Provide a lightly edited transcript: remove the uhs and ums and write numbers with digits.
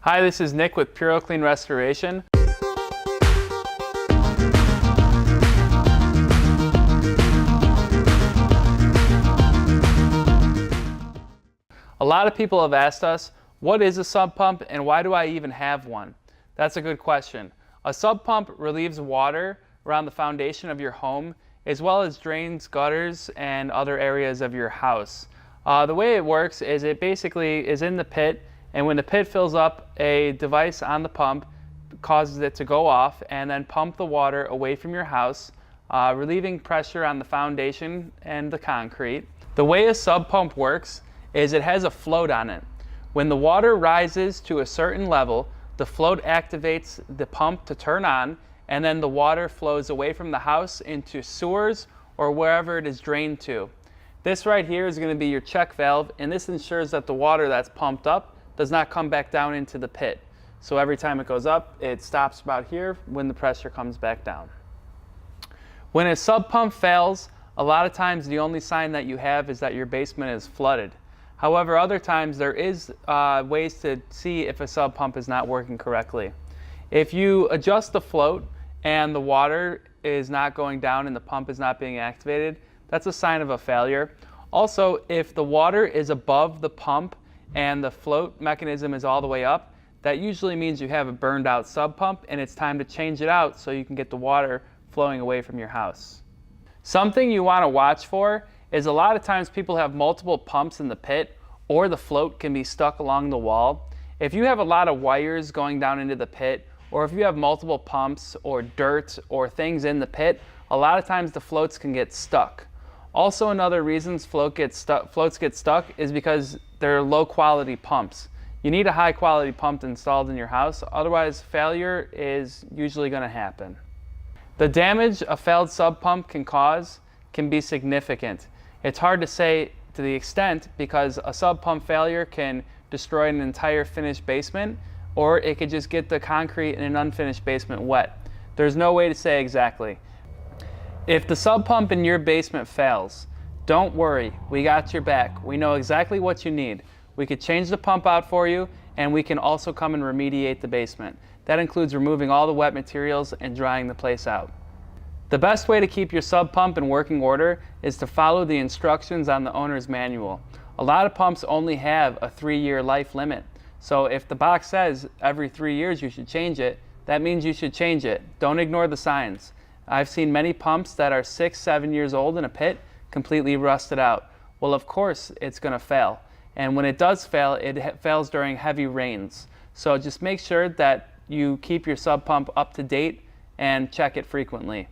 Hi, this is Nick with Puro Clean Restoration. A lot of people have asked us, what is a sump pump and why do I even have one? That's a good question. A sump pump relieves water around the foundation of your home as well as drains gutters and other areas of your house. The way it works is it basically is in the pit, and when the pit fills up, a device on the pump causes it to go off and then pump the water away from your house, relieving pressure on the foundation and the concrete. The way a sump pump works is it has a float on it. When the water rises to a certain level, the float activates the pump to turn on, and then the water flows away from the house into sewers or wherever it is drained to. This right here is going to be your check valve, and this ensures that the water that's pumped up does not come back down into the pit. So every time it goes up, it stops about here when the pressure comes back down. When a sump pump fails, a lot of times the only sign that you have is that your basement is flooded. However, other times there is ways to see if a sump pump is not working correctly. If you adjust the float and the water is not going down and the pump is not being activated, that's a sign of a failure. Also, if the water is above the pump and the float mechanism is all the way up, that usually means you have a burned out sump pump and it's time to change it out so you can get the water flowing away from your house. Something you want to watch for is a lot of times people have multiple pumps in the pit, or the float can be stuck along the wall. If you have a lot of wires going down into the pit, or if you have multiple pumps or dirt or things in the pit, a lot of times the floats can get stuck. Also, another reason floats get stuck is because they're low quality pumps. You need a high quality pump installed in your house, otherwise failure is usually going to happen. The damage a failed sump pump can cause can be significant. It's hard to say to the extent because a sump pump failure can destroy an entire finished basement, or it could just get the concrete in an unfinished basement wet. There's no way to say exactly. If the sump pump in your basement fails, don't worry, we got your back. We know exactly what you need. We could change the pump out for you, and we can also come and remediate the basement. That includes removing all the wet materials and drying the place out. The best way to keep your sump pump in working order is to follow the instructions on the owner's manual. A lot of pumps only have a 3-year life limit. So if the box says every 3 years you should change it, that means you should change it. Don't ignore the signs. I've seen many pumps that are 6-7 years old in a pit completely rusted out. Well, of course it's going to fail. And when it does fail, it fails during heavy rains. So just make sure that you keep your sump pump up to date and check it frequently.